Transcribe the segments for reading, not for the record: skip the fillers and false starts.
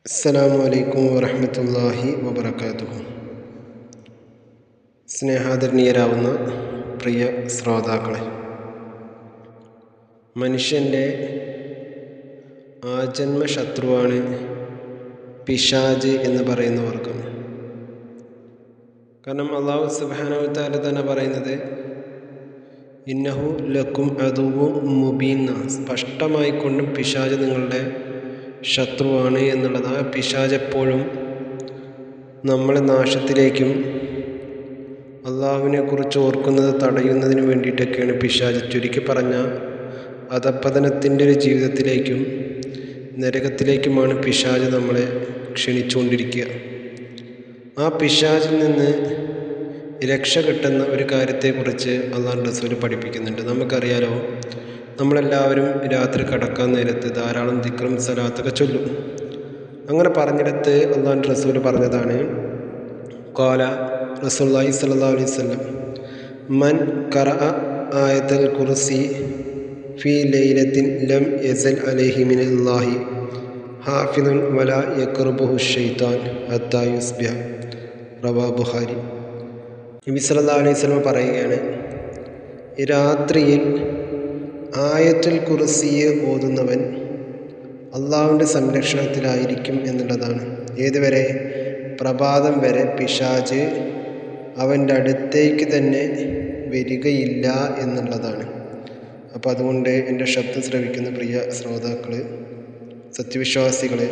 അസ്സലാമു അലൈക്കും വറഹ്മത്തുള്ളാഹി വബറകാതുഹു. സ്നേഹാദരണീയരാവുന്ന പ്രിയ ശ്രോതാക്കളെ, മനുഷ്യൻ്റെ ആജന്മ ശത്രുവാണ് പിശാച് എന്ന് പറയുന്ന വർഗം. കാരണം അല്ലാഹു സുബ്ഹാനഹു വ തആല തന്നെ പറയുന്നത് ഇന്നഹു ലക്കും അദുവ്വുൻ മുബീൻ, സ്പഷ്ടമായിക്കൊണ്ടും പിശാച് നിങ്ങളുടെ ശത്രുവാണ് എന്നുള്ളത്. ആ പിശാച് എപ്പോഴും നമ്മളെ നാശത്തിലേക്കും അള്ളാഹുവിനെ കുറിച്ച് ഓർക്കുന്നത് തടയുന്നതിന് വേണ്ടിയിട്ടൊക്കെയാണ് പിശാച്. ചുരുക്കി പറഞ്ഞ അധപ്പതനത്തിൻ്റെ ഒരു ജീവിതത്തിലേക്കും നരകത്തിലേക്കുമാണ് പിശാച് നമ്മളെ ക്ഷണിച്ചുകൊണ്ടിരിക്കുക. ആ പിശാചിൽ നിന്ന് രക്ഷ കിട്ടുന്ന ഒരു കാര്യത്തെക്കുറിച്ച് അള്ളാഹുവിൻ്റെ റസൂൽ പഠിപ്പിക്കുന്നുണ്ട്. നമുക്കറിയാലോ, നമ്മളെല്ലാവരും രാത്രി കിടക്കാൻ നേരത്ത് ധാരാളം ദിക്റും സലാത്തൊക്കെ ചൊല്ലും. അങ്ങനെ പറഞ്ഞിടത്ത് അള്ളാഹുവിൻ്റെ റസൂൽ പറഞ്ഞതാണ്, ഖാല റസൂലുള്ളാഹി സ്വല്ലല്ലാഹു അലൈഹി വസല്ലം, മൻ ഖറഅ ആയത്തുൽ കുർസി ഫീ ലൈലത്തിൻ ലം യസൽ അലൈഹി മിനല്ലാഹി ഹാഫിദുൻ വലാ യഖ്റബുഹു ശൈത്താൻ ഹത്താ യുസ്ബിഹ. റവാഹു ബുഖാരി. നബി സല്ലല്ലാഹു അലൈഹി വസല്ലം പറയുകയാണ്, രാത്രിയിൽ ആയത്തുൽ കുർസിയെ ഓതുന്നവൻ അള്ളാഹുവിൻ്റെ സംരക്ഷണത്തിലായിരിക്കും എന്നുള്ളതാണ്. ഏതുവരെ? പ്രഭാതം വരെ പിശാച് അവൻ്റെ അടുത്തേക്ക് തന്നെ വരികയില്ല എന്നുള്ളതാണ്. അപ്പോൾ അതുകൊണ്ട് എൻ്റെ ശബ്ദം ശ്രവിക്കുന്ന പ്രിയ ശ്രോതാക്കൾ, സത്യവിശ്വാസികൾ,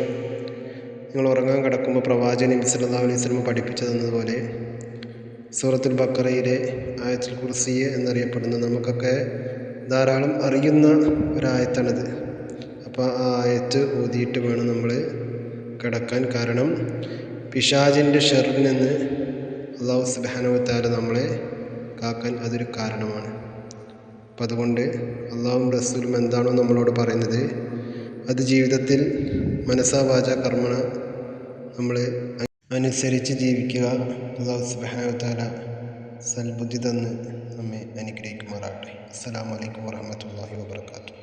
നിങ്ങൾ ഉറങ്ങാൻ കിടക്കുമ്പോൾ പ്രവാചകൻ നബി സല്ലല്ലാഹു അലൈഹി വസല്ലം പഠിപ്പിച്ചു തന്നതുപോലെ സൂറത്തുൽ ബഖറയിലെ ആയത്തുൽ കുർസി എന്നറിയപ്പെടുന്ന, നമുക്കൊക്കെ ധാരാളം അറിയുന്ന ഒരായത്താണിത്. അപ്പോൾ ആ ആയത്ത് ഓതിയിട്ട് വേണം നമ്മൾ കിടക്കാൻ. കാരണം പിശാചിൻ്റെ ഷർറിൽ നിന്ന് അല്ലാഹു സുബ്ഹാനഹു വ തആല നമ്മളെ കാക്കാൻ അതൊരു കാരണമാണ്. അപ്പം അതുകൊണ്ട് അല്ലാഹുവും റസൂലും എന്താണോ നമ്മളോട് പറയുന്നത് അത് ജീവിതത്തിൽ മനസ്സാ വാചാ കർമ്മണ നമ്മൾ അനുസരിച്ച് ജീവിക്കുക. അല്ലാഹു സുബ്ഹാനഹു വ തആല സൽബുദ്ധി തന്ന് നമ്മെ അനുഗ്രഹിക്കുമാറാകട്ടെ. അസ്സലാമു അലൈക്കും വറഹ്മത്തുള്ളാഹി വബറകാതുഹു.